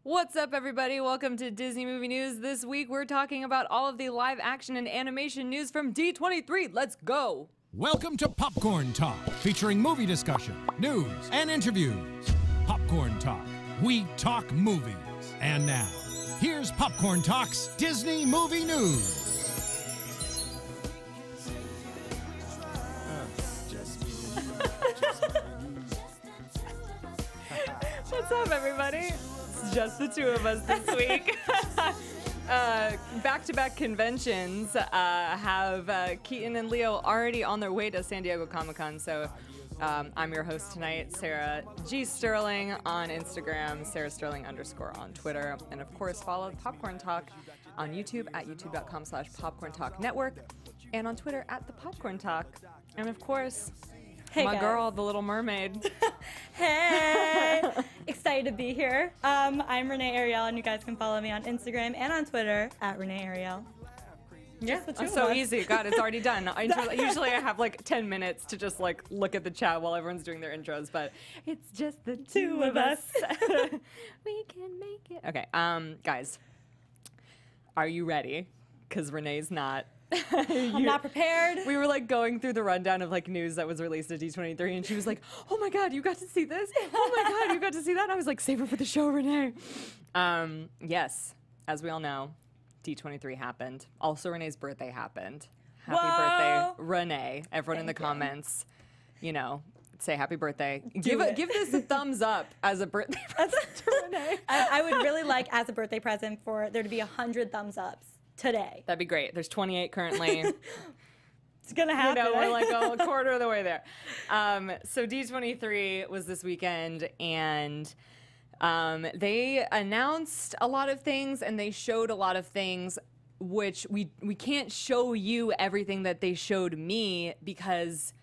What's up, everybody? Welcome to Disney Movie News. This week, we're talking about all of the live action and animation news from D23. Let's go! Welcome to Popcorn Talk, featuring movie discussion, news, and interviews. Popcorn Talk. We talk movies. And now, here's Popcorn Talk's Disney Movie News. What's up, everybody? It's just the two of us this week. Back-to-back conventions have Keetin and Leo already on their way to San Diego Comic-Con, so I'm your host tonight, Sarah G. Sterling on Instagram, Sarah Sterling _ on Twitter, and of course follow Popcorn Talk on YouTube at youtube.com/PopcornTalk Network, and on Twitter at the Popcorn Talk, and of course, hey my guys. girl, the Little Mermaid. Hey! Excited to be here. I'm Renee Ariel, and you guys can follow me on Instagram and on Twitter at Renee Ariel. Yeah, the two of so us. easy. God, it's already done. Usually I have like 10 minutes to just like look at the chat while everyone's doing their intros, but it's just the two of us. We can make it. Okay, guys, are you ready? Because Renee's not. I'm not prepared. We were like going through the rundown of like news that was released at D23, and she was like, "Oh my God, you got to see this! Oh my God, you got to see that!" And I was like, "Save it for the show, Renee." Yes, as we all know, D23 happened. Also, Renee's birthday happened. Happy birthday, Renee! Everyone in the comments, you know, say happy birthday. Give this a thumbs up as a birthday present to Renee. I would really like, as a birthday present, for there to be 100 thumbs ups today. That'd be great. There's 28 currently. It's gonna happen. You know, we're like a quarter of the way there. So D23 was this weekend, and they announced a lot of things, and they showed a lot of things, which we can't show you everything that they showed me because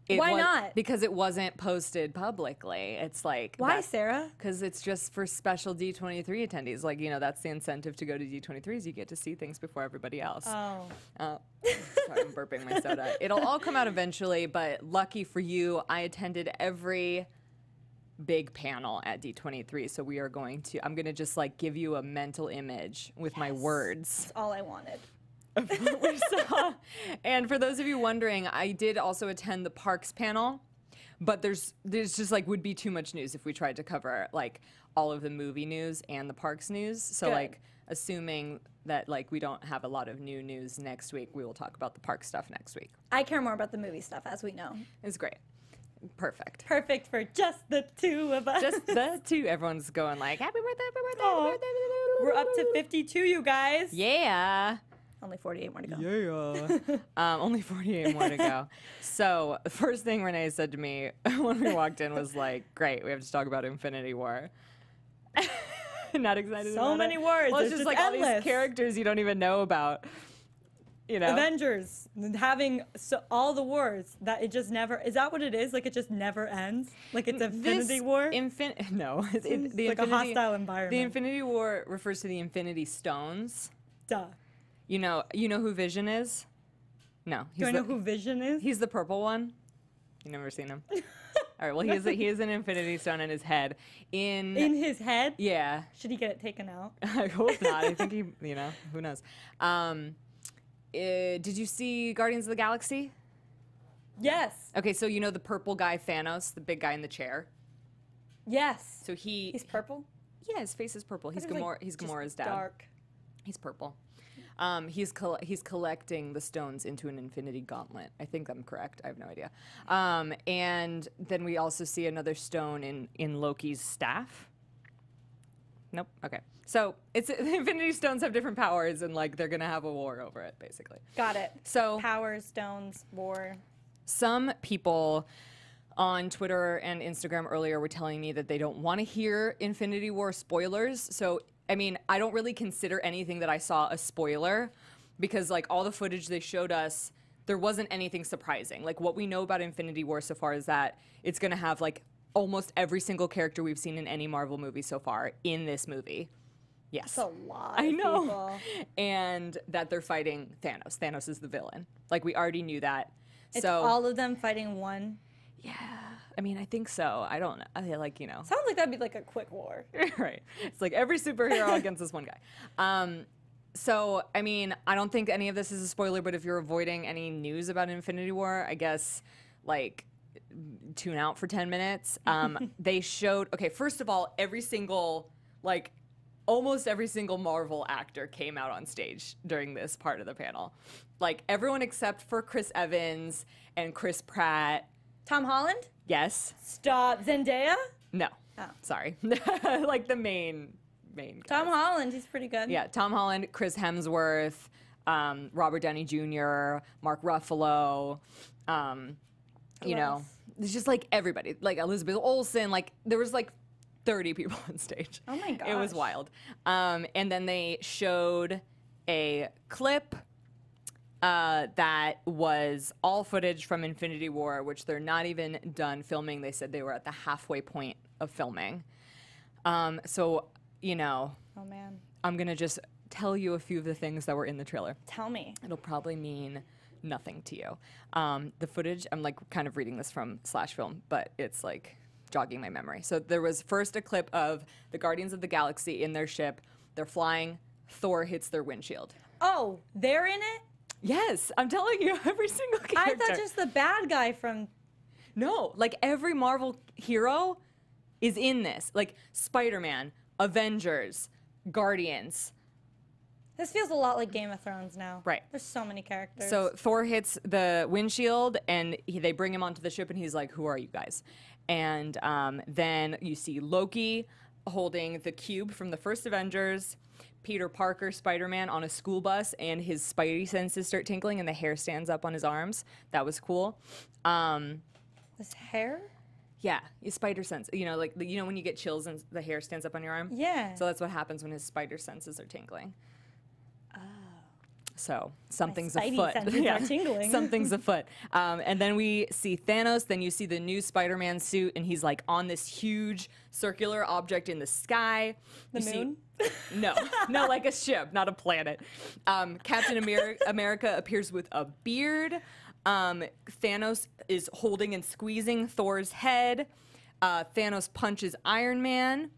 Why not? Because it wasn't posted publicly. It's like, why, Sarah? Because it's just for special D23 attendees. Like, you know, that's the incentive to go to D23 is you get to see things before everybody else. Oh. Sorry, I'm burping my soda. It'll all come out eventually, but lucky for you, I attended every big panel at D23. So we are going to, I'm going to just like give you a mental image with my words. That's all I wanted. Of what we saw. And for those of you wondering, I did also attend the parks panel, but there's just like would be too much news if we tried to cover like all of the movie news and the parks news. So Good. Like assuming that like we don't have a lot of new news next week, we will talk about the park stuff next week. I care more about the movie stuff, as we know. It's great. Perfect. Perfect for just the two of us. Just the two. Everyone's going like, happy birthday, happy birthday, Aw. happy birthday. We're up to 52, you guys. Yeah. Only 48 more to go. Yeah. Only 48 more to go. So the first thing Renee said to me when we walked in was like, great, we have to talk about Infinity War. Not excited about it. So many words. Well, it's It's just just like all endless. these characters you don't even know about. You know? Avengers having all the wars that it just never, is that what it is? Like it just never ends? Like it's Infinity War? No. Seems The like a hostile environment. The Infinity War refers to the Infinity Stones. Duh. You know who Vision is? No. Do I know who Vision is? He's the purple one. You never seen him? All right. Well, he is an Infinity Stone in his head. In his head? Yeah. Should he get it taken out? I hope not. I think he. You know. Who knows? Did you see Guardians of the Galaxy? Yes. Okay. So you know the purple guy Thanos, the big guy in the chair. Yes. So He's purple? Yeah, his face is purple. He's He's just Gamora's dad. Dark. He's purple. He's collecting the stones into an infinity gauntlet. I think I'm correct. I have no idea. And then we also see another stone in Loki's staff. Nope. Okay. So the Infinity Stones have different powers, and like they're gonna have a war over it, basically. Got it. So Power, stones, war. some people on Twitter and Instagram earlier were telling me that they don't want to hear Infinity War spoilers. So I mean, I don't really consider anything that I saw a spoiler because like all the footage they showed us, there wasn't anything surprising. Like what we know about Infinity War so far is that it's going to have like almost every single character we've seen in any Marvel movie so far in this movie. Yes. That's a lot I know. of people. And that they're fighting Thanos. Thanos is the villain. Like we already knew that. It's so all of them fighting one. yeah. I mean, I think so. I don't know. I like, Sounds like that'd be like a quick war. right. It's like every superhero against this one guy. So, I mean, I don't think any of this is a spoiler, but if you're avoiding any news about Infinity War, I guess, like, tune out for 10 minutes. They showed, okay, first of all, almost every single Marvel actor came out on stage during this part of the panel. Like, everyone except for Chris Evans and Chris Pratt. Tom Holland? Yes. Stop. Zendaya? No. Oh. Sorry. Like, the main guys. Tom Holland, he's pretty good. Yeah, Tom Holland, Chris Hemsworth, Robert Downey Jr., Mark Ruffalo, it's just like everybody, like Elizabeth Olsen, like there was like 30 people on stage. Oh my gosh. It was wild. And then they showed a clip that was all footage from Infinity War, which they're not even done filming. They said they were at the halfway point of filming. Oh man. I'm going to just tell you a few of the things that were in the trailer. Tell me. It'll probably mean nothing to you. The footage, I'm like kind of reading this from /film, but it's like jogging my memory. So there was first a clip of the Guardians of the Galaxy in their ship. They're flying. Thor hits their windshield. Oh, they're in it? Yes, I'm telling you, every single character. I thought just the bad guy from... No, like every Marvel hero is in this. Like Spider-Man, Avengers, Guardians. This feels a lot like Game of Thrones now. Right. There's so many characters. So Thor hits the windshield, and they bring him onto the ship, and he's like, who are you guys? And then you see Loki holding the cube from the first Avengers, Peter Parker, Spider-Man, on a school bus, and his spidey senses start tinkling, and the hair stands up on his arms. That was cool. This hair? Yeah, his spider sense. Like when you get chills and the hair stands up on your arm? Yeah. So that's what happens when his spider senses are tinkling. So something's afoot. Yeah. Tingling. Something's afoot. And then we see Thanos. Then you see the new Spider-Man suit, and he's like on this huge circular object in the sky. The moon? No, like a ship, not a planet. Captain America appears with a beard. Thanos is holding and squeezing Thor's head. Thanos punches Iron Man.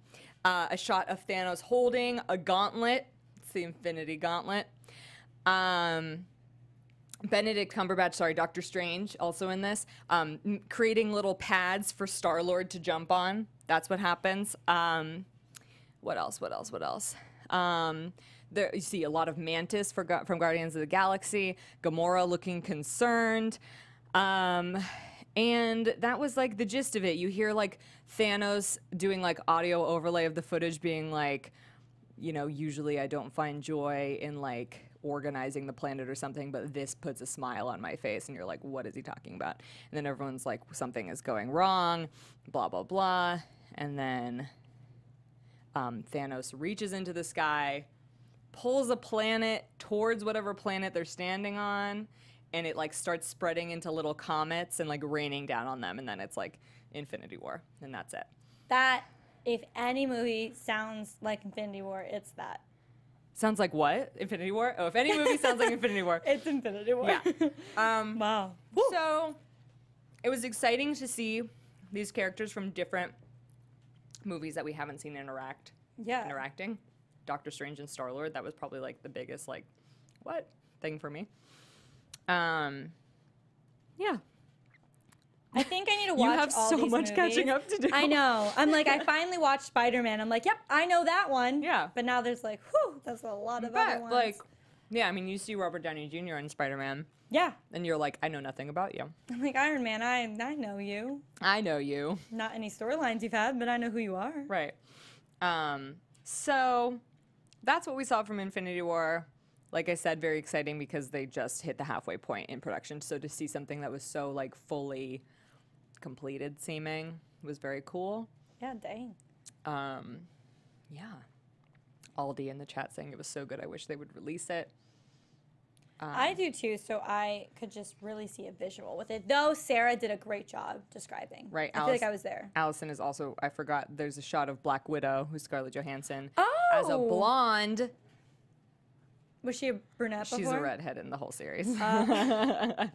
A shot of Thanos holding a gauntlet. It's the Infinity Gauntlet. Benedict Cumberbatch, Doctor Strange, also in this, creating little pads for Star-Lord to jump on. That's what happens. What else? There you see a lot of Mantis from Guardians of the Galaxy. Gamora looking concerned. And that was like the gist of it. You hear like Thanos doing like audio overlay of the footage being like, usually I don't find joy in like organizing the planet or something, but this puts a smile on my face, and you're like, what is he talking about? And then everyone's like, something is going wrong, blah, blah, blah. And then Thanos reaches into the sky, pulls a planet towards whatever planet they're standing on, and it like starts spreading into little comets and like raining down on them, and then it's like Infinity War, and that's it. That, if any movie sounds like Infinity War, it's that. Sounds like what? Infinity War? Oh, if any movie sounds like Infinity War. It's Infinity War. Yeah. Wow. So it was exciting to see these characters from different movies that we haven't seen interacting. Doctor Strange and Star-Lord, that was probably like the biggest like, what? Thing for me. Yeah. I think I need to watch all You have so these much movies. catching up to do. I know. I'm like, I finally watched Spider-Man. I'm like, yep, I know that one. Yeah. But now there's like, whew, that's a lot of other ones. Like, yeah, I mean, you see Robert Downey Jr. in Spider-Man. Yeah. And you're like, I know nothing about you. I'm like, Iron Man, I know you. I know you. Not any storylines you've had, but I know who you are. Right. So that's what we saw from Infinity War. Like I said, very exciting because they just hit the halfway point in production. So to see something that was so like fully completed seeming was very cool. Yeah, dang. Yeah. Aldi in the chat saying it was so good. I wish they would release it. I do too, so I could just really see a visual with it. Though Sarah did a great job describing. Right. I feel like I was there. Allison is also, I forgot, there's a shot of Black Widow, who's Scarlett Johansson, Oh! as a blonde. Was she a brunette before? She's a redhead in the whole series. I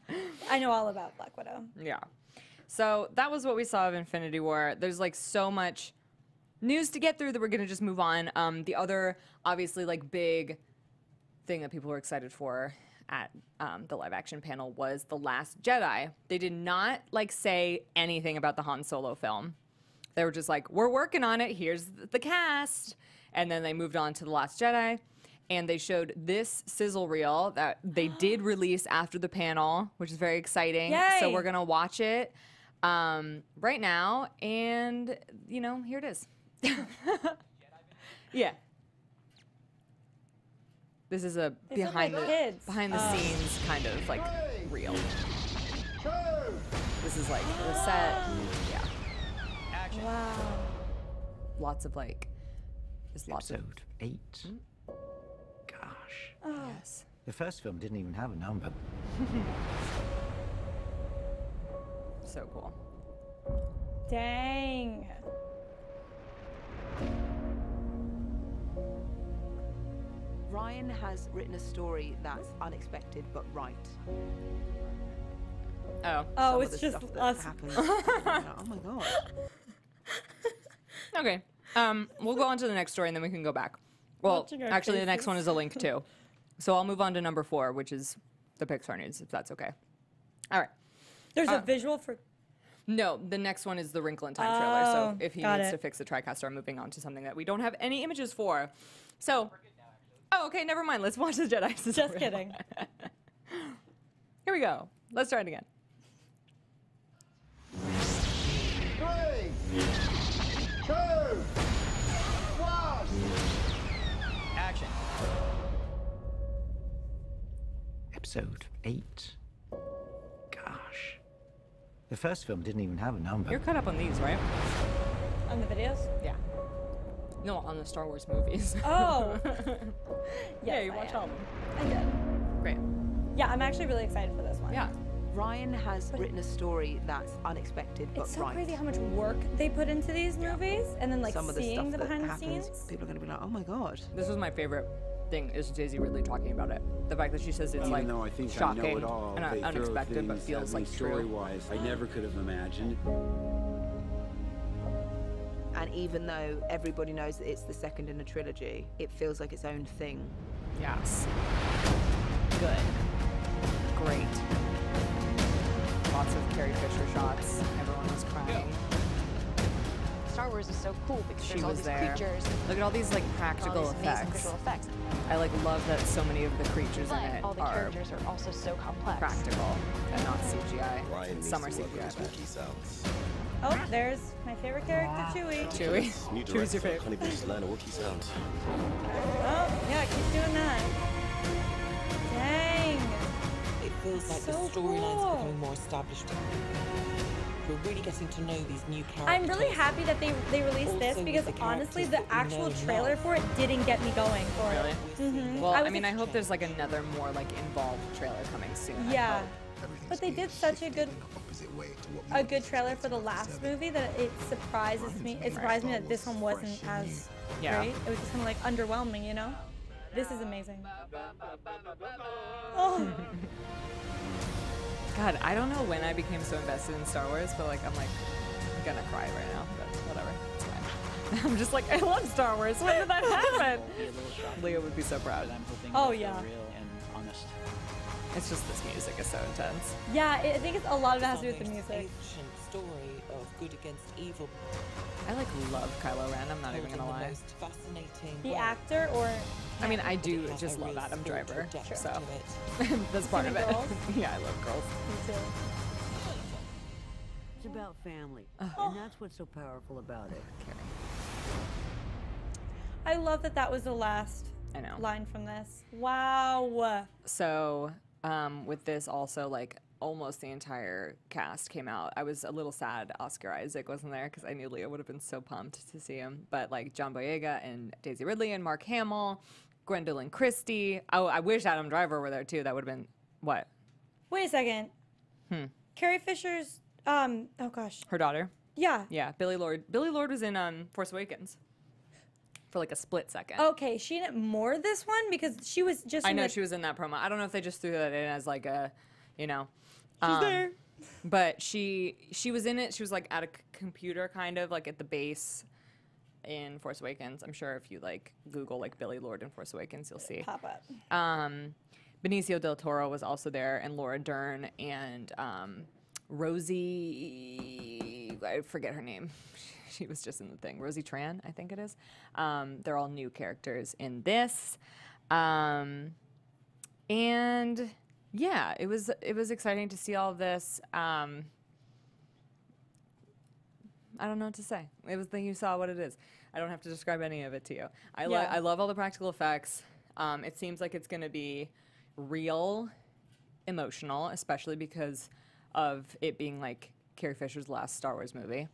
know all about Black Widow. Yeah. So that was what we saw of Infinity War. There's like so much news to get through that we're gonna just move on. The other, obviously, like big thing that people were excited for at the live action panel was The Last Jedi. They did not like say anything about the Han Solo film. They were just like, we're working on it. Here's the cast. And then they moved on to The Last Jedi. And they showed this sizzle reel that they did release after the panel, which is very exciting. Yay. So we're going to watch it right now. And, you know, here it is. Yeah. This is a They look like kids. behind the scenes kind of like reel. This is like the set. Yeah. Wow. Lots of like, there's lots of. Episode 8. Gosh. Oh. Yes. The first film didn't even have a number. So cool. Dang. Ryan has written a story that's unexpected but right. Oh. Oh, Some of it's the just stuff that us. happens. Oh my god. Okay. We'll go on to the next story and then we can go back. Well, Watching our actually, the next faces. one is a link too. So I'll move on to number 4, which is the Pixar news, if that's okay. All right. There's a visual for. No, the next one is the Wrinkle in Time trailer. So Oh, if he got needs it. to fix the TriCaster, I'm moving on to something that we don't have any images for. So, oh, okay, never mind. Let's watch the Jedi. Just kidding. Here we go. Let's try it again. 3, 2, 1. Action. Episode 8. Gosh. The first film didn't even have a number. You're caught up on these, right? On the videos? Yeah. No, on the Star Wars movies. Oh. Yeah, Yes, you I watch am. all of them. I did. Great. Yeah, I'm actually really excited for this one. Yeah. Ryan has written a story that's unexpected but It's so right. crazy how much work they put into these movies, and then like Some of the seeing stuff the that behind the happens, scenes. people are going to be like, oh my god. This was my favorite thing, is Daisy Ridley talking about it. The fact that she says it's Even like though I think shocking I know it all, and they throw unexpected, but things feels at me like true. story-wise I never could have imagined. And even though everybody knows that it's the second in a trilogy, it feels like its own thing. Yes. Good. Great. Lots of Carrie Fisher shots. Everyone was crying. Star Wars is so cool because She there's all was these there. creatures, Look at all these like all practical these amazing effects. visual effects. I like love that so many of the creatures in But it all the are characters are also so complex. practical and not CGI. Some are CGI, but Oh, there's my favorite character, Chewie. Chewie. Chewie's your favorite. Oh, yeah, keep doing that. Dang. It feels like the So storyline's cool. becoming more established. We're really getting to know these new characters. I'm really happy that they released this Also because with the honestly, characters the that we know actual and trailer love. for it didn't get me going for Really? it. Well, I I was mean, I ex- hope there's like another more like involved trailer coming soon. I Yeah. hope. But they did such a good trailer for the last movie that it surprises me. It surprised me that this one wasn't as Yeah. great. It was just kind of like underwhelming, you know? This is amazing. Oh, God, I don't know when I became so invested in Star Wars, but like I'm gonna cry right now. But whatever, it's fine. I'm just like, I love Star Wars. When did that happen? Leo would be so proud. oh yeah. It's just this music is so intense. Yeah, I think it's a lot of it has to do with the music. Ancient story of good against evil. I like love Kylo Ren. I'm not even told in gonna the lie. most fascinating The way. actor or I mean, I do Has just a love real Adam spiritual Driver, depth so to it. that's part of Even it. girls? Yeah, I love girls. me too. It's about family, and that's what's so powerful about it. I love that that was the last I know. line from this. Wow. So with this also, like, almost the entire cast came out. I was a little sad Oscar Isaac wasn't there because I knew Leo would have been so pumped to see him. But like John Boyega and Daisy Ridley and Mark Hamill, Gwendolyn Christie. Oh, I wish Adam Driver were there too. That would have been what? Wait a second. Carrie Fisher's oh gosh. Her daughter. Yeah. Yeah, Billy Lord. Billy Lord was in Force Awakens for like a split second. Okay, she didn't more this one because she was just I in know the- she was in that promo. I don't know if they just threw that in as like a, you know. She's there. But she was in it. She was like at a computer, kind of like at the base in Force Awakens. I'm sure if you like Google like Billy Lord in Force Awakens, you'll see. Pop up. Benicio del Toro was also there, and Laura Dern and Rosie. I forget her name. She was just in the thing. Rosie Tran, I think it is. They're all new characters in this. And yeah, it was exciting to see all of this. I don't know what to say. It was you saw what it is. I don't have to describe any of it to you. I love all the practical effects. It seems like it's going to be real emotional, especially because of it being like Carrie Fisher's last Star Wars movie.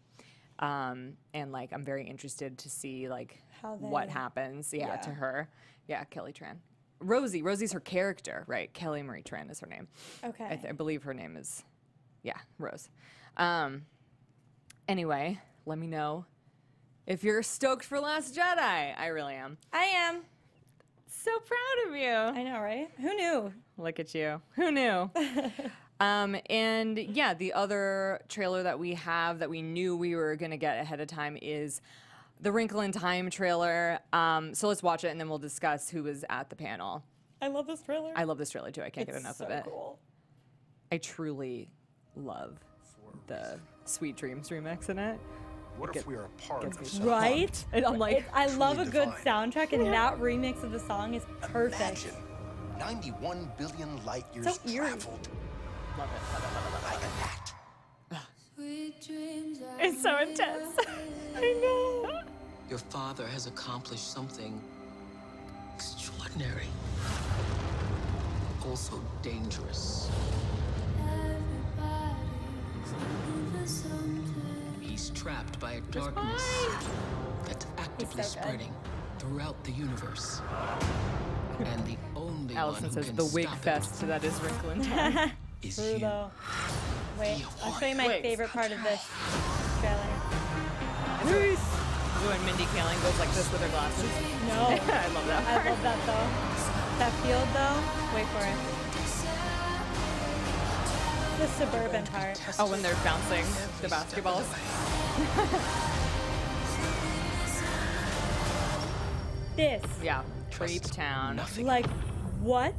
And like I'm very interested to see like what happens to her. Yeah, Kelly Tran. Rosie's her character, right? Kelly Marie Tran is her name. Okay. I believe her name is Rose. Anyway, let me know if you're stoked for Last Jedi. I really am. I am. So proud of you. I know, right? Who knew? Look at you. Who knew? And yeah, the other trailer that we have that we knew we were going to get ahead of time is the Wrinkle in Time trailer. So let's watch it and then we'll discuss who was at the panel. I love this trailer. I love this trailer too. I can't get enough of it. Cool. I truly love the Sweet Dreams remix in it. What if we are a part of this? Right? And I'm like, I love a good soundtrack, and that remix of the song is perfect. Imagine 91 billion light years So eerie. traveled. love it. Like that. It's so intense. I know. Your father has accomplished something extraordinary. Also dangerous. He's trapped by a darkness that's actively spreading throughout the universe. And the only Allison one who says can the wig stop fest that is Wrinkle in Time. is True you. though. Wait, I'll show you my Wait. favorite part of this trailer. When Mindy Kaling goes like this with her glasses. No. I love that part. I love that though. That field though. Wait for it. The suburban part. Oh, when they're bouncing the basketballs. This. Yeah. Creep Town. Like, what?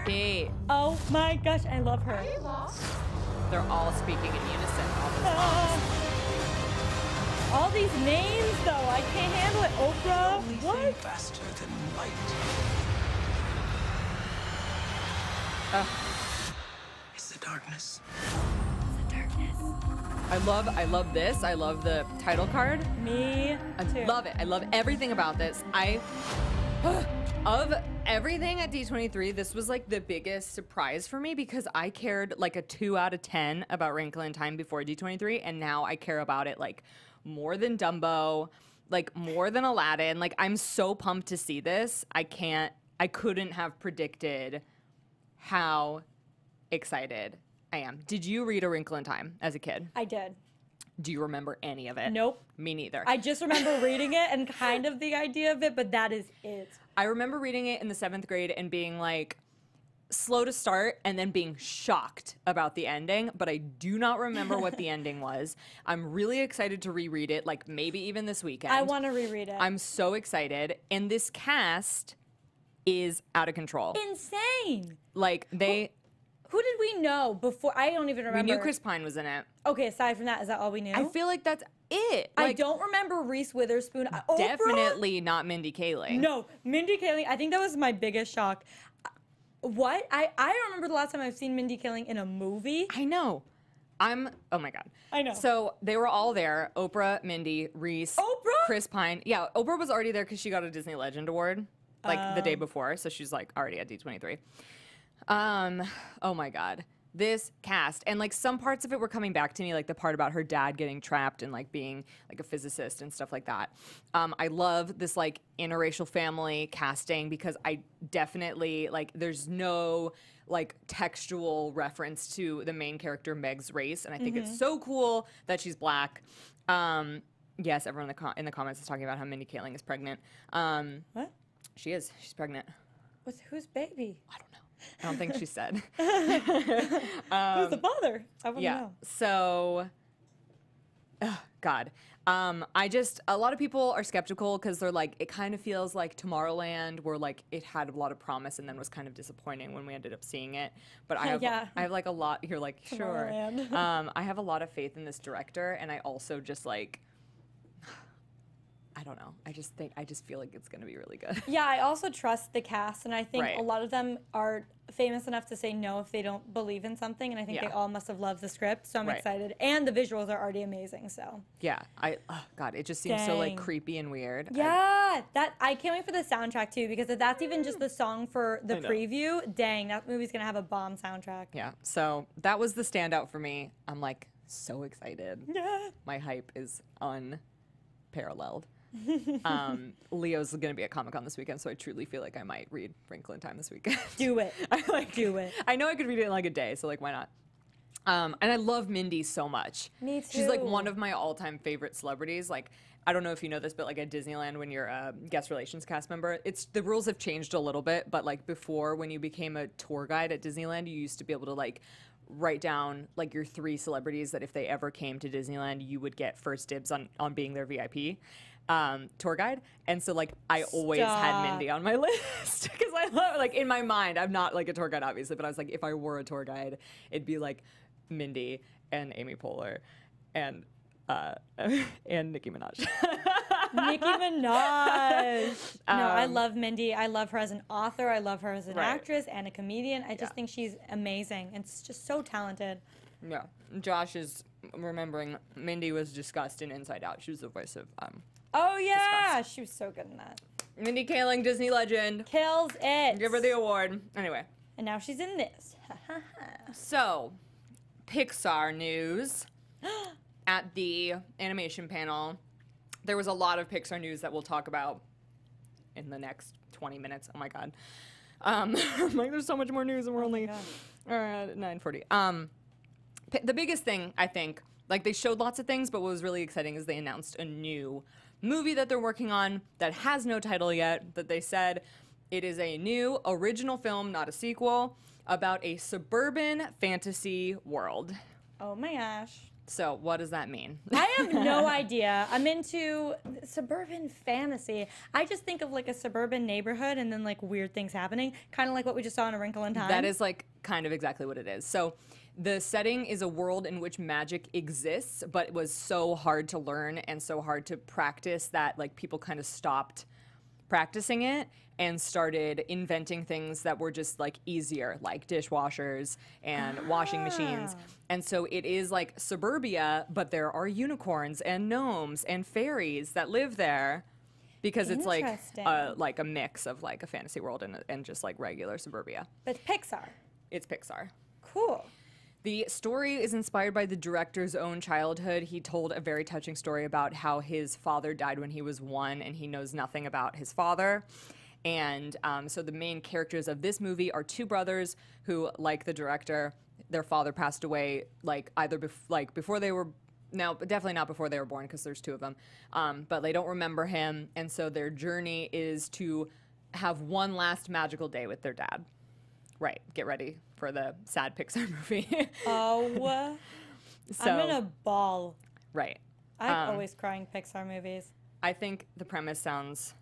Hey, Oh my gosh, I love her. they're all speaking in unison. All the songs. All these names though, I can't handle it. Oprah. What? Faster than light. It's the darkness. I love this. I love the title card. Me I too. love it. I love everything about this. Of everything at D23, this was like the biggest surprise for me because I cared like a 2 out of 10 about Wrinkle in Time before D23, and now I care about it like more than Dumbo, like more than Aladdin. Like I'm so pumped to see this. I couldn't have predicted how excited I am. Did you read A Wrinkle in Time as a kid? I did. Do you remember any of it? Nope. Me neither. I just remember reading it and kind of the idea of it, but that is it. I remember reading it in the 7th grade and being like slow to start and then being shocked about the ending, but I do not remember what the ending was. I'm really excited to reread it, like maybe even this weekend. I want to reread it. I'm so excited. And this cast is out of control. Insane. Like Who did we know before? I don't even remember. we knew Chris Pine was in it. Okay, aside from that, is that all we knew? I feel like that's it. I Like, don't remember Reese Witherspoon. Oprah? definitely not Mindy Kaling. No, Mindy Kaling. I think that was my biggest shock. What? I don't remember the last time I've seen Mindy Kaling in a movie. I know. Oh my God. I know. So they were all there. Oprah, Mindy, Reese. Oprah? Chris Pine. Yeah, Oprah was already there because she got a Disney Legend Award like the day before. So she's like already at D23. Oh my God. This cast, and like some parts of it were coming back to me, like the part about her dad getting trapped and like being like a physicist and stuff like that. I love this like interracial family casting because I definitely like there's no like textual reference to the main character Meg's race, and I think it's so cool that she's black. Yes, everyone in the comments is talking about how Mindy Kaling is pregnant. What? She is. She's pregnant. With whose baby? I don't know. I don't think she said. Who's the father? I want to Yeah. know. So, God. A lot of people are skeptical because they're like, it kind of feels like Tomorrowland, where like it had a lot of promise and then was kind of disappointing when we ended up seeing it. But I have like a lot. You're like, sure. I have a lot of faith in this director, and I also just like, I don't know. I just feel like it's gonna be really good. Yeah, I also trust the cast, and I think Right. a lot of them are famous enough to say no if they don't believe in something, and I think they all must have loved the script, so I'm Right. excited. And the visuals are already amazing, so. Yeah, God, it just seems so like creepy and weird. Yeah, I can't wait for the soundtrack too, because if that's even just the song for the preview, dang, that movie's gonna have a bomb soundtrack. Yeah, so that was the standout for me. I'm like so excited. Yeah. My hype is unparalleled. Leo's gonna be at Comic-Con this weekend, so I truly feel like I might read Wrinkle in Time this weekend. Do it. Do it. I know I could read it in like a day, so like why not? And I love Mindy so much. Me too. She's like one of my all-time favorite celebrities. Like, I don't know if you know this, but like at Disneyland, when you're a guest relations cast member, the rules have changed a little bit. But like before, when you became a tour guide at Disneyland, you used to be able to like write down like your 3 celebrities that if they ever came to Disneyland, you would get first dibs on being their VIP tour guide. And so like I always had Mindy on my list because I love, like, in my mind, I'm not like a tour guide obviously, but I was like, if I were a tour guide, it'd be like Mindy and Amy Poehler and Nicki Minaj. Nicki Minaj. No, I love Mindy. I love her as an author. I love her as an actress and a comedian. I just think she's amazing and just so talented. Yeah. Josh is remembering Mindy was discussed in Inside Out. She was the voice of Oh yeah, Disgust. She was so good in that. Mindy Kaling, Disney legend. Kills it. Give her the award. Anyway. And now she's in this. So, Pixar news. At the animation panel, there was a lot of Pixar news that we'll talk about in the next 20 minutes. Oh my God. I'm like, there's so much more news and we're only at 9:40. The biggest thing, I think, like they showed lots of things, but what was really exciting is they announced a new movie that they're working on that has no title yet, that they said it is a new original film, not a sequel, about a suburban fantasy world. Oh my gosh. So what does that mean? I have no idea. I'm into suburban fantasy. I just think of like a suburban neighborhood and then like weird things happening, kind of like what we just saw in A Wrinkle in Time. That is like kind of exactly what it is. So the setting is a world in which magic exists, but it was so hard to learn and so hard to practice that like people kind of stopped practicing it and started inventing things that were just like easier, like dishwashers and washing machines. And so it is like suburbia, but there are unicorns and gnomes and fairies that live there because it's like a mix of like a fantasy world and just like regular suburbia. But it's Pixar. It's Pixar. Cool. The story is inspired by the director's own childhood. He told a very touching story about how his father died when he was 1 and he knows nothing about his father. And so the main characters of this movie are 2 brothers who, like the director, their father passed away like either before they were, no, definitely not before they were born because there's 2 of them, but they don't remember him. And so their journey is to have one last magical day with their dad. Right, get ready for the sad Pixar movie. Oh, so, I'm in a ball. Right. I'm always crying Pixar movies. I think the premise sounds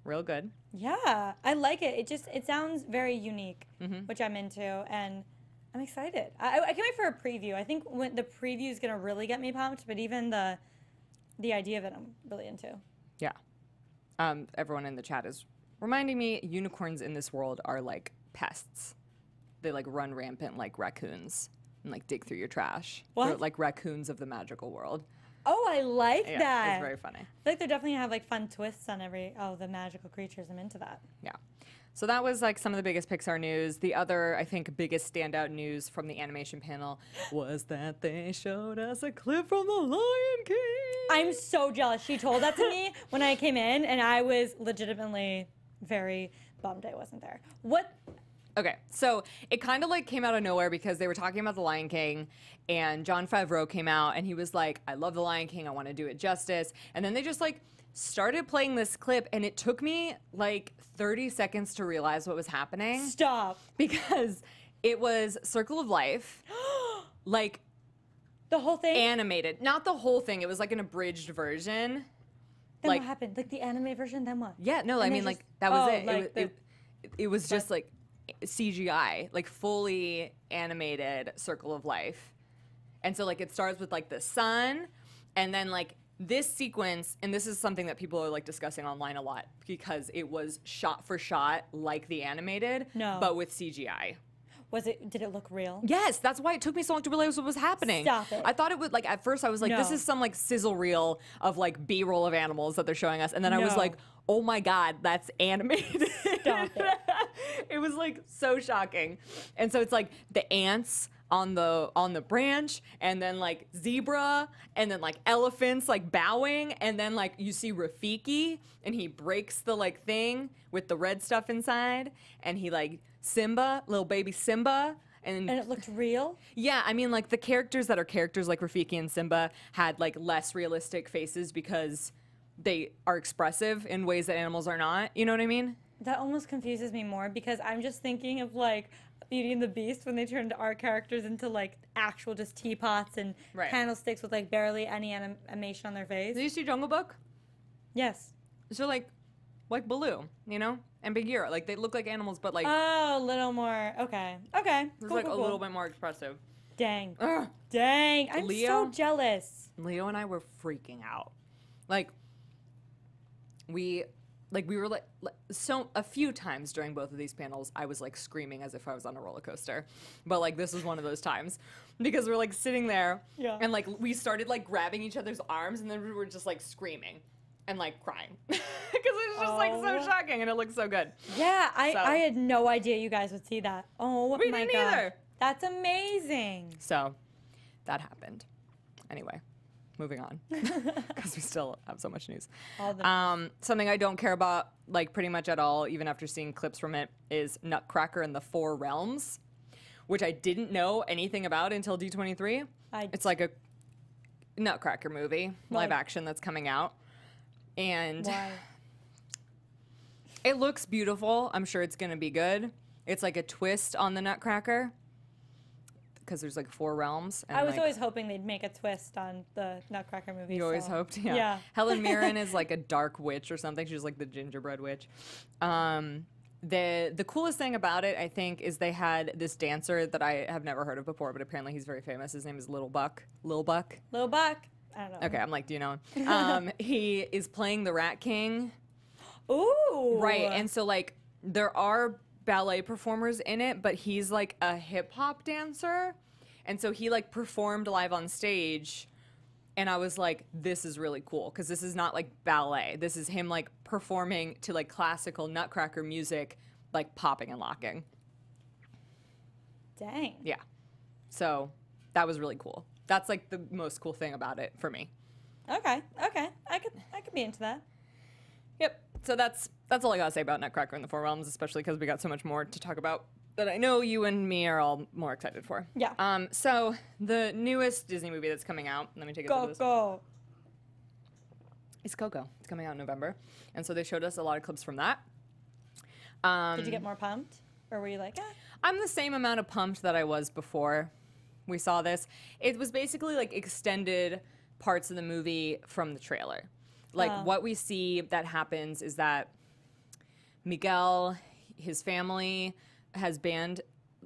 real good. Yeah, I like it. It sounds very unique, which I'm into, and I'm excited. I can't wait for a preview. I think when the preview is gonna really get me pumped, but even the idea of it, I'm really into. Yeah. Everyone in the chat is reminding me unicorns in this world are like pests. They like run rampant like raccoons and like dig through your trash. What? They're like raccoons of the magical world. Oh, I like that. It's very funny. I feel like they definitely have like fun twists on the magical creatures. I'm into that. Yeah. So that was like some of the biggest Pixar news. The other, I think, biggest standout news from the animation panel was that they showed us a clip from The Lion King. I'm so jealous. She told that to me when I came in, and I was legitimately very bummed I wasn't there. What Okay, so it kind of like came out of nowhere because they were talking about The Lion King, and Jon Favreau came out and he was like, I love The Lion King, I want to do it justice. And then they just like started playing this clip, and it took me like 30 seconds to realize what was happening. Stop. Because it was Circle of Life, like the whole thing? animated. Not the whole thing, it was like an abridged version. Then like, what happened? Like the anime version, then what? Yeah, no, And I they mean, just- like, that was oh, it. like It was just like CGI, like fully animated Circle of Life. And so like it starts with like the sun, and then like this sequence, and this is something that people are like discussing online a lot because it was shot for shot like the animated, but with CGI. Did it look real? Yes, that's why it took me so long to realize what was happening. Stop it. I thought it would, like, at first I was like, this No. is some, like, sizzle reel of, like, B-roll of animals that they're showing us. And then I was No. like, oh my God, that's animated. Stop it. It was, like, so shocking. And so it's, like, the ants on the branch, and then, like, zebra, and then, like, elephants, like, bowing, and then, like, you see Rafiki, and he breaks the, like, thing with the red stuff inside, and he, like, Simba, little baby Simba. And it looked real? Yeah, I mean, like, the characters that are characters like Rafiki and Simba had, like, less realistic faces because they are expressive in ways that animals are not. You know what I mean? That almost confuses me more because I'm just thinking of, like, Beauty and the Beast when they turned our characters into, like, actual just teapots and candlesticks with, like, barely any animation on their face. Did you see Jungle Book? Yes. So, like Baloo, you know? And Bagheera. Like, they look like animals, but, like... Oh, a little more. Okay. Okay. It's, like, a little bit more expressive. Dang. Ugh. Dang. I'm so jealous. Leo and I were freaking out. Like, we were, like, so a few times during both of these panels, I was, like, screaming as if I was on a roller coaster. But, like, this was one of those times. Because we're, like, sitting there. Yeah. And, like, we started, like, grabbing each other's arms, and then we were just, like, screaming. And, like, crying. Because it was just, like, so shocking, and it looked so good. Yeah, I had no idea you guys would see that. Oh, We my didn't God. either. That's amazing. So, that happened. Anyway, moving on. Because we still have so much news. Something I don't care about, like, pretty much at all, even after seeing clips from it, is Nutcracker and the Four Realms, which I didn't know anything about until D23. It's like a Nutcracker movie, live action, that's coming out. And it looks beautiful. I'm sure it's going to be good. It's like a twist on the Nutcracker because there's like 4 realms. And I was like, always hoping they'd make a twist on the Nutcracker movie. You always hoped? Yeah. Helen Mirren is like a dark witch or something. She's like the gingerbread witch. The coolest thing about it, I think, is they had this dancer that I have never heard of before, but apparently he's very famous. His name is Lil Buck. Lil Buck. I don't know. Okay, I'm like, do you know him? He is playing the Rat King. Ooh. Right, and so, like, there are ballet performers in it, but he's, like, a hip-hop dancer. And so he, like, performed live on stage, and I was like, this is really cool, because this is not, like, ballet. This is him, like, performing to, like, classical Nutcracker music, like, popping and locking. Dang. Yeah. So that was really cool. That's, like, the most cool thing about it for me. Okay. I could be into that. Yep. So that's all I gotta say about Nutcracker and the Four Realms, especially because we got so much more to talk about that I know you and me are all more excited for. Yeah. So the newest Disney movie that's coming out, let me take a look at this. Coco. It's Coco. It's coming out in November. And so they showed us a lot of clips from that. Did you get more pumped? Or were you like, I'm the same amount of pumped that I was before we saw this. It was basically like extended parts of the movie from the trailer. Like what we see that happens is that Miguel, his family, has banned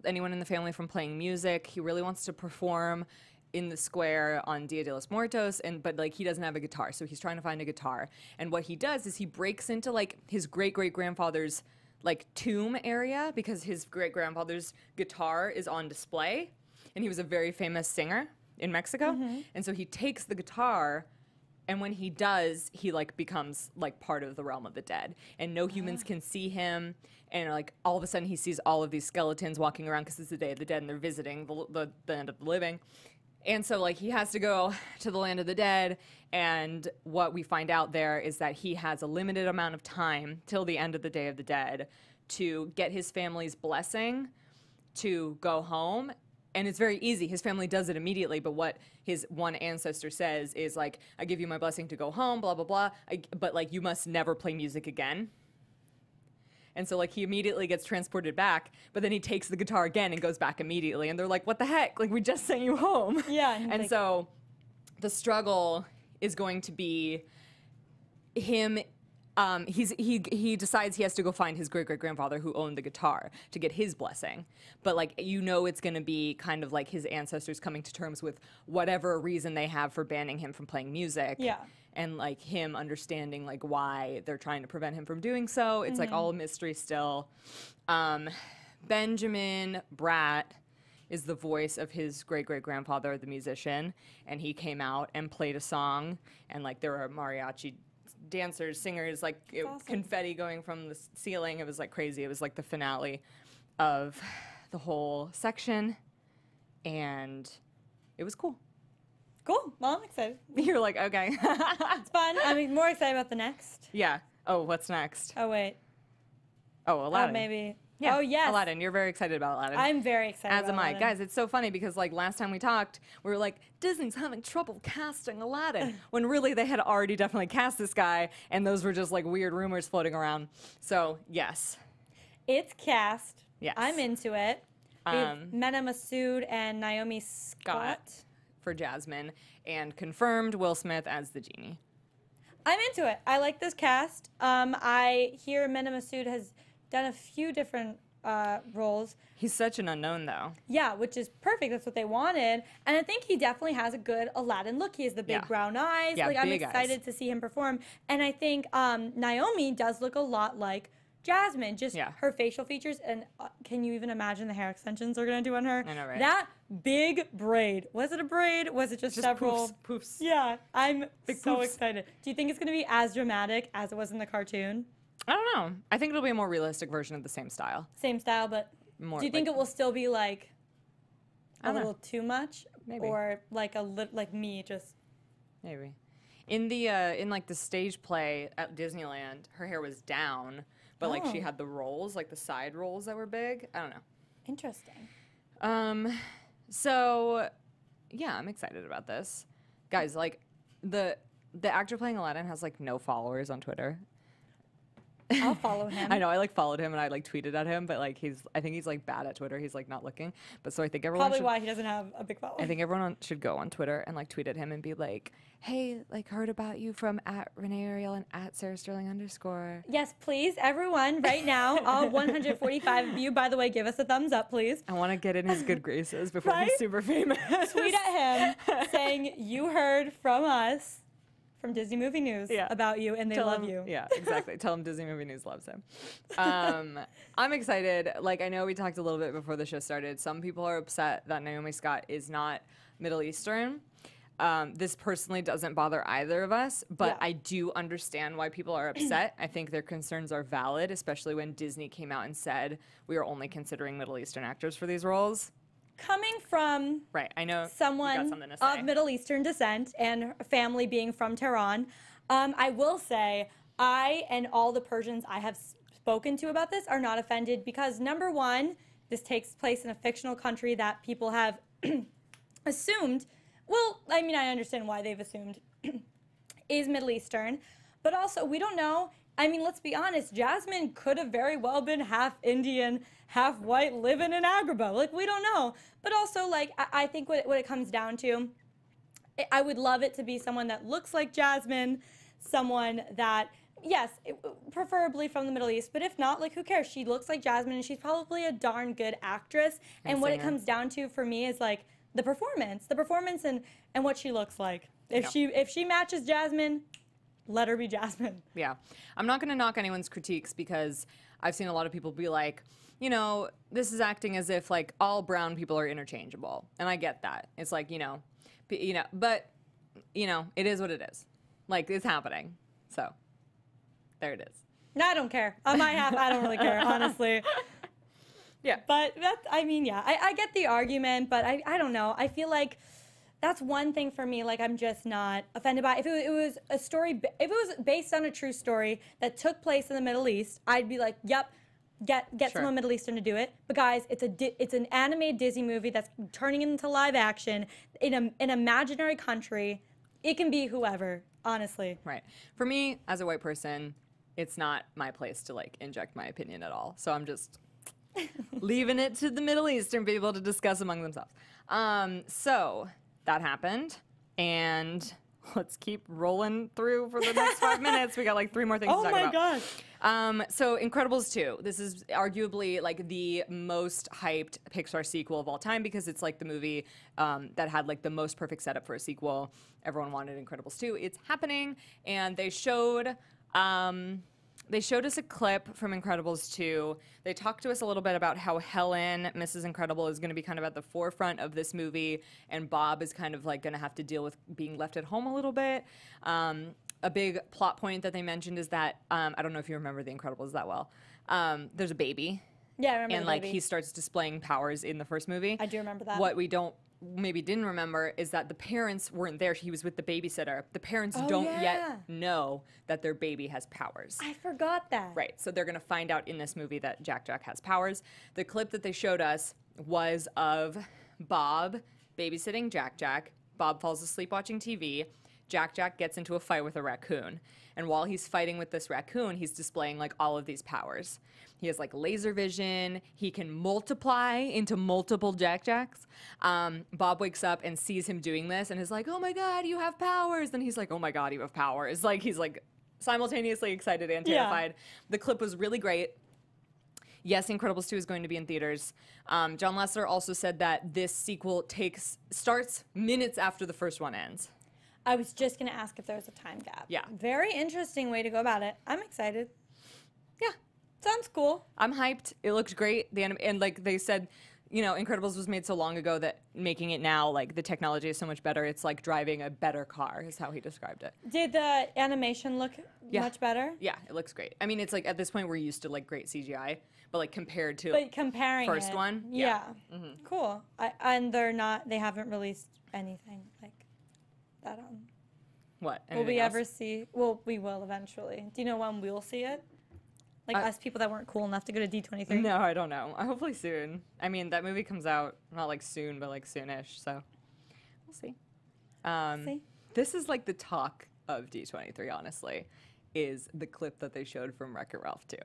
anyone in the family from playing music. He really wants to perform in the square on Dia de los Muertos, but like he doesn't have a guitar, so he's trying to find a guitar. And what he does is he breaks into like his great-great-grandfather's like tomb area because his great-grandfather's guitar is on display, and he was a very famous singer in Mexico. And so he takes the guitar, and when he does, he like becomes like part of the realm of the dead, and no humans can see him. And like all of a sudden he sees all of these skeletons walking around because it's the Day of the Dead and they're visiting the land of the living. And so like he has to go to the land of the dead, and what we find out there is that he has a limited amount of time till the end of the Day of the Dead to get his family's blessing to go home. And it's very easy. His family does it immediately. But what his one ancestor says is like, I give you my blessing to go home, blah, blah, blah. But like, you must never play music again. And so, like, he immediately gets transported back, but then he takes the guitar again and goes back immediately. And they're like, what the heck? Like, we just sent you home. Yeah. And like, so the struggle is going to be him. He decides he has to go find his great-great-grandfather who owned the guitar to get his blessing. But, like, you know it's going to be kind of like his ancestors coming to terms with whatever reason they have for banning him from playing music. Yeah. And, like, him understanding, like, why they're trying to prevent him from doing so. It's, like, all a mystery still. Benjamin Bratt is the voice of his great-great-grandfather, the musician. And he came out and played a song. And, like, there were mariachi dancers, singers, like, awesome. confetti going from the ceiling. It was, like, crazy. It was, like, the finale of the whole section. And it was cool. Cool. Well, I'm excited. You're like, okay. It's fun. I'm more excited about the next. Yeah. Oh, what's next? Oh, wait. Oh, Aladdin. Maybe. Yeah. Oh, yes. Aladdin. You're very excited about Aladdin. I'm very excited As about am I. Aladdin. Guys, it's so funny because, like, last time we talked, we were like, Disney's having trouble casting Aladdin. When really they had already definitely cast this guy, and those were just, like, weird rumors floating around. So, yes. It's cast. Yes. I'm into it. We have Mena Massoud and Naomi Scott. For Jasmine, and confirmed Will Smith as the genie. I'm into it. I like this cast. I hear Mena Massoud has done a few different roles. He's such an unknown, though. Yeah, which is perfect. That's what they wanted. And I think he definitely has a good Aladdin look. He has the big brown eyes. Yeah, like, I'm big excited eyes. to see him perform. And I think Naomi does look a lot like Jasmine, just her facial features. And can you even imagine the hair extensions they're going to do on her? I know, right? That big braid. Was it a braid? Was it just several? Poofs. Yeah, I'm so poofs. excited. Do you think it's going to be as dramatic as it was in the cartoon? I don't know. I think it'll be a more realistic version of the same style. Same style, but More do you think like- it will still be like I a don't know. little too much? Maybe. Or like like me, just... Maybe. In the like the stage play at Disneyland, her hair was down, but like she Oh. had the rolls, like the side rolls that were big. I don't know. Interesting. So yeah, I'm excited about this. Guys, like the actor playing Aladdin has like no followers on Twitter. I'll follow him. I know, I like followed him and I like tweeted at him, but like I think he's like bad at Twitter. He's like not looking. But so I think everyone Probably should, why he doesn't have a big following. I think everyone should go on Twitter and like tweet at him and be like, hey, like heard about you from at Renee Ariel and at Sarah Sterling _. Yes, please, everyone, right now, all 145 of you, by the way, give us a thumbs up, please. I want to get in his good graces before Right? he's super famous. Tweet at him saying you heard from us, from Disney Movie News, about you, and they Tell love him- you. Yeah, exactly. Tell him Disney Movie News loves him. I'm excited. Like, I know we talked a little bit before the show started. Some people are upset that Naomi Scott is not Middle Eastern. This personally doesn't bother either of us, but I do understand why people are upset. I think their concerns are valid, especially when Disney came out and said we are only considering Middle Eastern actors for these roles. Coming from Right, I know you got someone something to say. of Middle Eastern descent and her family being from Tehran, I will say I and all the Persians I have spoken to about this are not offended because, number one, this takes place in a fictional country that people have assumed, well, I mean, I understand why they've assumed is Middle Eastern, but also we don't know. I mean, let's be honest, Jasmine could have very well been half Indian, half white, living in Agrabah. Like, we don't know. But also, like, I think what it comes down to, I would love it to be someone that looks like Jasmine, someone that, yes, preferably from the Middle East, but if not, like, who cares? She looks like Jasmine, and she's probably a darn good actress. And what it singer. comes down to for me is, like, the performance and what she looks like. If she matches Jasmine, let her be Jasmine. Yeah. I'm not going to knock anyone's critiques because I've seen a lot of people be like, you know, this is acting as if like all brown people are interchangeable. And I get that. It's like, but it is what it is. Like, it's happening. So there it is. No, I don't care. On my half, I don't really care, honestly. Yeah. But I get the argument, but I don't know. I feel like that's one thing for me, like, I'm just not offended by. If it was a story, if it was based on a true story that took place in the Middle East, I'd be like, yep, get someone Middle Eastern to do it. But guys, it's an animated Disney movie that's turning into live action in an imaginary country. It can be whoever, honestly. Right. For me, as a white person, it's not my place to like inject my opinion at all. So I'm just leaving it to the Middle Eastern people to discuss among themselves. So that happened, and let's keep rolling through for the next 5 minutes. We got like 3 more things to talk about. Oh my gosh. So Incredibles 2. This is arguably like the most hyped Pixar sequel of all time because it's like the movie that had like the most perfect setup for a sequel. Everyone wanted Incredibles 2. It's happening, and they showed us a clip from Incredibles 2. They talked to us a little bit about how Helen, Mrs. Incredible, is going to be kind of at the forefront of this movie, and Bob is kind of like going to have to deal with being left at home a little bit. A big plot point that they mentioned is that, I don't know if you remember The Incredibles that well, there's a baby. Yeah, I remember and the like baby. he starts displaying powers in the first movie. I do remember that. What we didn't remember is that the parents weren't there. He was with the babysitter. The parents don't yet know that their baby has powers. I forgot that. Right. So they're going to find out in this movie that Jack has powers. The clip that they showed us was of Bob babysitting Jack. Bob falls asleep watching TV. Jack gets into a fight with a raccoon. And while he's fighting with this raccoon, he's displaying like all of these powers. He has like laser vision. He can multiply into multiple Jacks. Bob wakes up and sees him doing this and is like, oh my God, you have powers. Then he's like, oh my God, you have powers. Like he's like simultaneously excited and terrified. Yeah. The clip was really great. Yes, Incredibles 2 is going to be in theaters. John Lasseter also said that this sequel starts minutes after the first one ends. I was just going to ask if there was a time gap. Yeah. Very interesting way to go about it. I'm excited. Yeah. Sounds cool. I'm hyped. It looked great. And like they said, you know, Incredibles was made so long ago that making it now, like the technology is so much better. It's like driving a better car is how he described it. Did the animation look much better? Yeah, it looks great. I mean, it's like at this point we're used to like great CGI, but like compared to first one. Yeah. Mm-hmm. Cool. And they haven't released anything like that on. What? Will we ever see? Well, we will eventually. Do you know when we'll see it? Like us people that weren't cool enough to go to D23? No, I don't know. Hopefully soon. I mean, that movie comes out not like soon, but like soonish. So we'll see. This is like the talk of D23, honestly, is the clip that they showed from Wreck-It Ralph 2.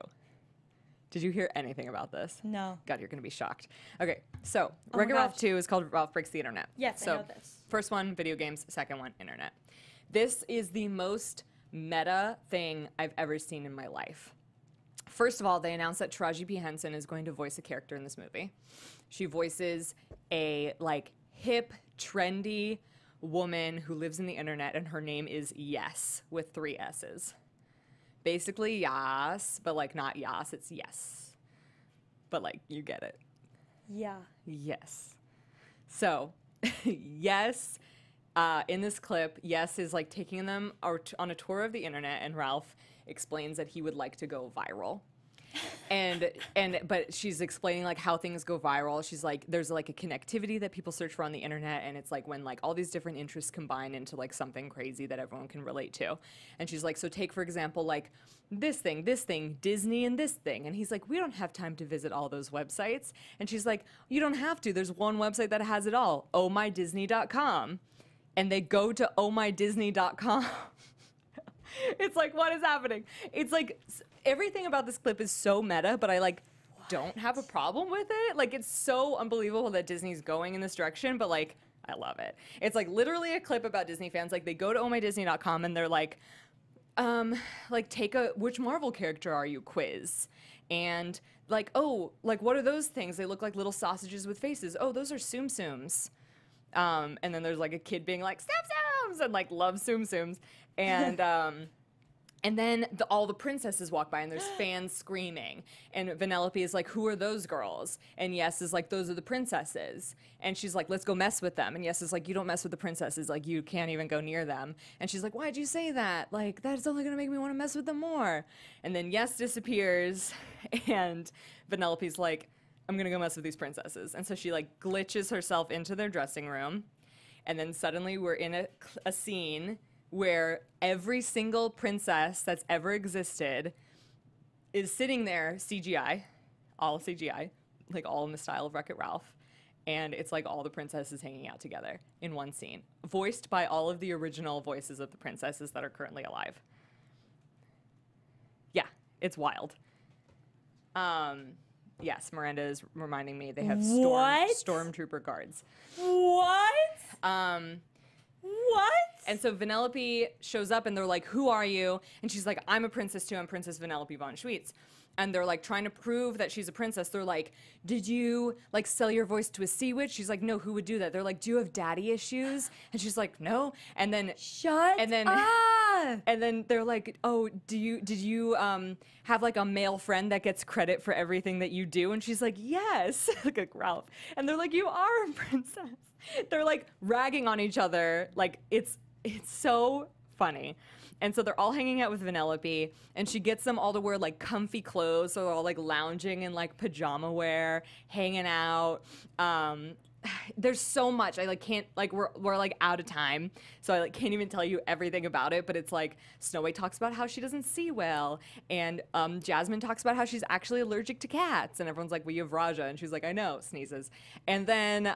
Did you hear anything about this? No. God, you're going to be shocked. Okay, so Wreck-It Ralph 2 is called Ralph Breaks the Internet. Yes, I know this. First one, video games. Second one, internet. This is the most meta thing I've ever seen in my life. First of all, they announced that Taraji P. Henson is going to voice a character in this movie. She voices a like hip, trendy woman who lives in the internet, and her name is Yes with 3 S's. Basically, Yas, but like not Yas, it's Yes. But like you get it. Yeah. Yes. So, Yes, in this clip, Yes is like taking them on a tour of the internet, and Ralph explains that he would like to go viral. But she's explaining like how things go viral. She's like, there's like a connectivity that people search for on the internet, and it's like when like all these different interests combine into like something crazy that everyone can relate to. And she's like, so take for example like this thing, Disney and this thing. And he's like, we don't have time to visit all those websites. And she's like, you don't have to. There's one website that has it all, ohmydisney.com. And they go to ohmydisney.com. It's like, what is happening? It's like everything about this clip is so meta, but I like don't have a problem with it. Like it's so unbelievable that Disney's going in this direction, but like I love it. It's like literally a clip about Disney fans. Like they go to ohmydisney.com and they're like take a which Marvel character are you quiz. And like, oh, like what are those things? They look like little sausages with faces. Oh, those are Tsum Tsums. And then there's like a kid being like Tsum Tsums and like loves Tsum Tsums. And then all the princesses walk by and there's fans screaming. And Vanellope is like, who are those girls? And Yes is like, those are the princesses. And she's like, let's go mess with them. And Yes is like, you don't mess with the princesses. Like, you can't even go near them. And she's like, why'd you say that? Like, that's only gonna make me wanna mess with them more. And then Yes disappears and Vanellope's like, I'm gonna go mess with these princesses. And so she like glitches herself into their dressing room. And then suddenly we're in a scene where every single princess that's ever existed is sitting there, CGI, all CGI, like all in the style of Wreck-It Ralph. And it's like all the princesses hanging out together in one scene, voiced by all of the original voices of the princesses that are currently alive. Yeah, it's wild. Yes, Miranda is reminding me they have stormtrooper guards. What? What? And so Vanellope shows up and they're like, who are you? And she's like, I'm a princess too. I'm Princess Vanellope von Schweetz. And they're like trying to prove that she's a princess. They're like, did you like sell your voice to a sea witch? She's like, no, who would do that? They're like, do you have daddy issues? And she's like, no. And then and then they're like, oh, did you have like a male friend that gets credit for everything that you do? And she's like, yes. Like Ralph. And they're like, you are a princess. They're like ragging on each other. Like it's so funny. And so they're all hanging out with Vanellope, and she gets them all to wear like comfy clothes, so they're all like lounging in like pajama wear, hanging out. There's so much. I like can't like we're like out of time, so I like can't even tell you everything about it. But it's like Snow White talks about how she doesn't see well, and Jasmine talks about how she's actually allergic to cats, and everyone's like, well, you have Raja, and she's like, I know, sneezes, and then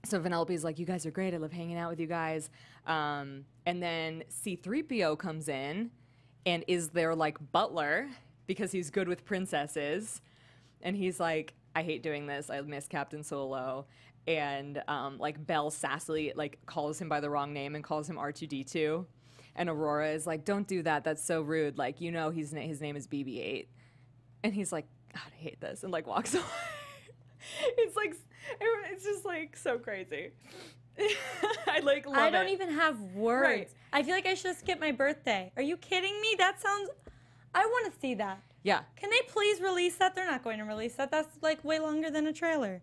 so Vanellope's like, you guys are great. I love hanging out with you guys. And then C-3PO comes in and is their like butler because he's good with princesses. And he's like, I hate doing this. I miss Captain Solo. And like Belle sassily like calls him by the wrong name and calls him R2-D2. And Aurora is like, don't do that. That's so rude. Like, you know, his name is BB-8. And he's like, God, I hate this. And like walks away. It's like, it's just like so crazy. I like love it. I don't even have words. Right. I feel like I should skip my birthday. Are you kidding me? That sounds, I want to see that. Yeah. Can they please release that? They're not going to release that. That's like way longer than a trailer.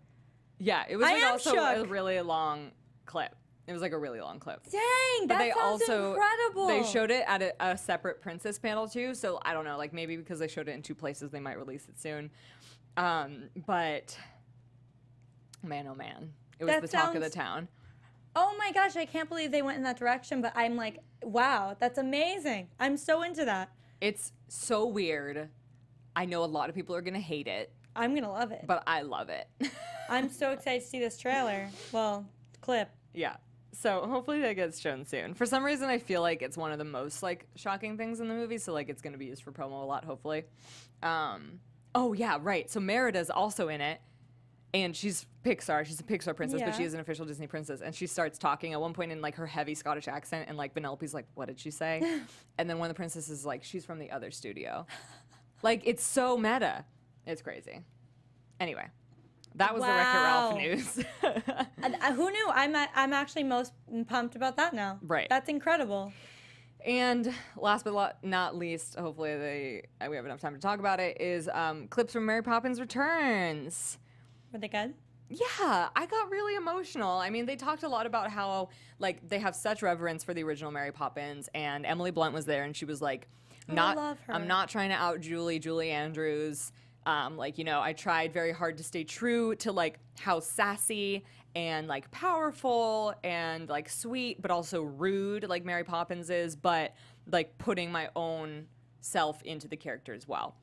Yeah, it was like also a really long clip. It was like a really long clip. Dang, that sounds incredible. They showed it at a separate princess panel too, so I don't know, like maybe because they showed it in two places, they might release it soon. But man, oh man, it was the talk of the town. Oh my gosh, I can't believe they went in that direction, but I'm like, wow, that's amazing. I'm so into that. It's so weird. I know a lot of people are going to hate it. I'm going to love it. But I love it. I'm so excited to see this trailer. Well, clip. Yeah. So hopefully that gets shown soon. For some reason, I feel like it's one of the most like shocking things in the movie. So like it's going to be used for promo a lot, hopefully. Oh yeah, right. So Merida's also in it. And she's Pixar. She's a Pixar princess, but she is an official Disney princess. And she starts talking at one point in like her heavy Scottish accent, and like Vanellope's like, "What did she say?" And then one of the princesses is like, "She's from the other studio." Like it's so meta. It's crazy. Anyway, that was the Wreck-It Ralph news. Who knew? I'm actually most pumped about that now. Right. That's incredible. And last but not least, hopefully we have enough time to talk about it, is clips from Mary Poppins Returns. Were they good? Yeah, I got really emotional. I mean, they talked a lot about how, like, they have such reverence for the original Mary Poppins, and Emily Blunt was there, and she was like, I love her. I'm not trying to out Julie Andrews. Like, you know, I tried very hard to stay true to, like, how sassy and, like, powerful and, like, sweet, but also rude, like Mary Poppins is, but, like, putting my own self into the character as well.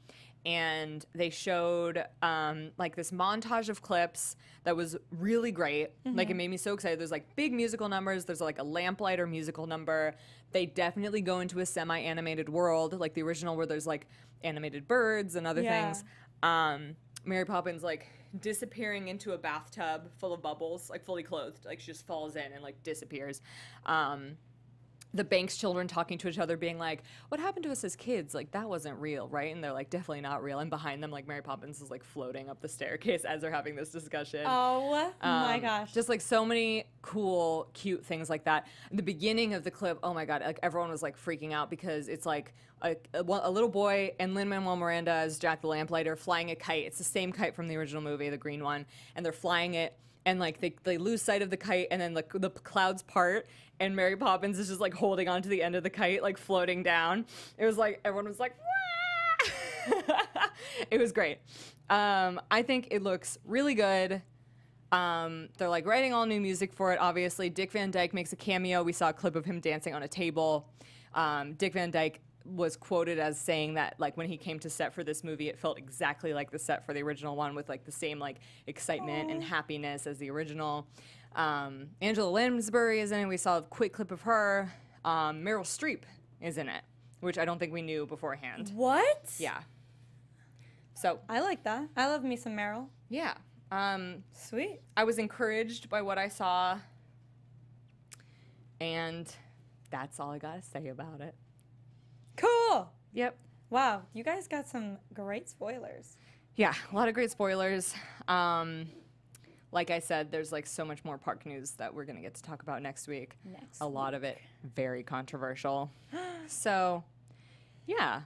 And they showed like this montage of clips that was really great. Like it made me so excited. There's like big musical numbers. There's like a lamplighter musical number. They definitely go into a semi-animated world, like the original, where there's like animated birds and other things. Mary Poppins like disappearing into a bathtub full of bubbles, like fully clothed. Like she just falls in and like disappears. The Banks children talking to each other, being like, what happened to us as kids? Like, that wasn't real, right? And they're like, definitely not real. And behind them, like, Mary Poppins is like floating up the staircase as they're having this discussion. Oh my gosh. Just like so many cool, cute things like that. The beginning of the clip, oh my God, like everyone was like freaking out because it's like a little boy and Lin-Manuel Miranda as Jack the Lamplighter flying a kite. It's the same kite from the original movie, the green one. And they're flying it. And like they lose sight of the kite, and then the clouds part, and Mary Poppins is just like holding on to the end of the kite, like floating down. It was like everyone was like, wah! It was great. I think it looks really good. They're like writing all new music for it. Obviously, Dick Van Dyke makes a cameo. We saw a clip of him dancing on a table. Dick Van Dyke was quoted as saying that, like, when he came to set for this movie, it felt exactly like the set for the original one, with like the same like excitement and happiness as the original. Angela Lansbury is in it. We saw a quick clip of her. Meryl Streep is in it, which I don't think we knew beforehand. What? Yeah. So I like that. I love me some Meryl. Yeah. Sweet. I was encouraged by what I saw, and that's all I gotta say about it. Cool. Yep. Wow, you guys got some great spoilers. Yeah, a lot of great spoilers. Like I said, there's like so much more park news that we're gonna get to talk about next week. A lot of it very controversial. So, yeah,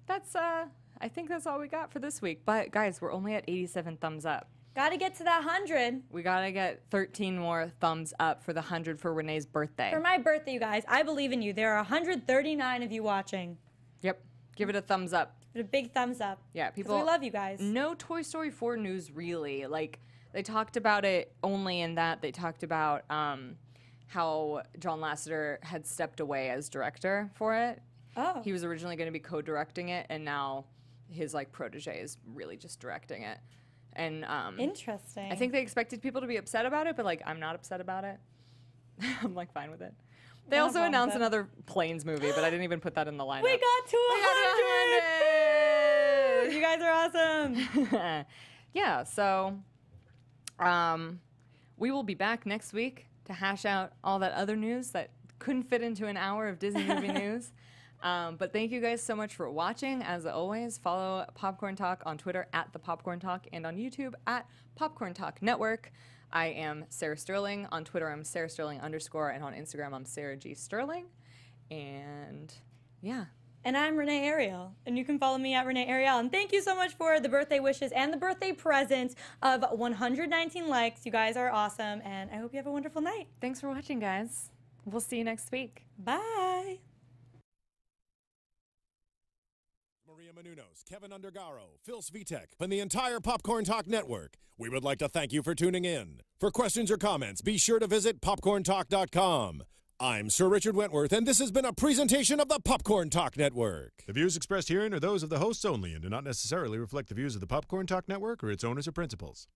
that's I think that's all we got for this week. But guys, we're only at 87 thumbs up. Gotta get to that 100. We gotta get 13 more thumbs up for the 100 for Renee's birthday. For my birthday, you guys, I believe in you. There are 139 of you watching. Yep. Give it a thumbs up. Give it a big thumbs up. Yeah, people. We love you guys. No Toy Story 4 news really. Like, they talked about it only in that they talked about how John Lasseter had stepped away as director for it. Oh. He was originally going to be co-directing it, and now his like protege is really just directing it. And interesting. I think they expected people to be upset about it, but like I'm not upset about it. I'm like fine with it. They also announced another Planes movie, but I didn't even put that in the lineup. We got to 100! You guys are awesome. Yeah, so we will be back next week to hash out all that other news that couldn't fit into an hour of Disney movie news. But thank you guys so much for watching. As always, follow Popcorn Talk on Twitter at The Popcorn Talk and on YouTube at PopcornTalk Network. I am Sarah Sterling. On Twitter, I'm Sarah Sterling _, and on Instagram, I'm Sarah G. Sterling. And yeah. And I'm Renee Ariel, and you can follow me at Renee Ariel. And thank you so much for the birthday wishes and the birthday present of 119 likes. You guys are awesome, and I hope you have a wonderful night. Thanks for watching, guys. We'll see you next week. Bye. Maria Menounos, Kevin Undergaro, Phil Svitek, and the entire Popcorn Talk Network. We would like to thank you for tuning in. For questions or comments, be sure to visit popcorntalk.com. I'm Sir Richard Wentworth, and this has been a presentation of the Popcorn Talk Network. The views expressed herein are those of the hosts only and do not necessarily reflect the views of the Popcorn Talk Network or its owners or principals.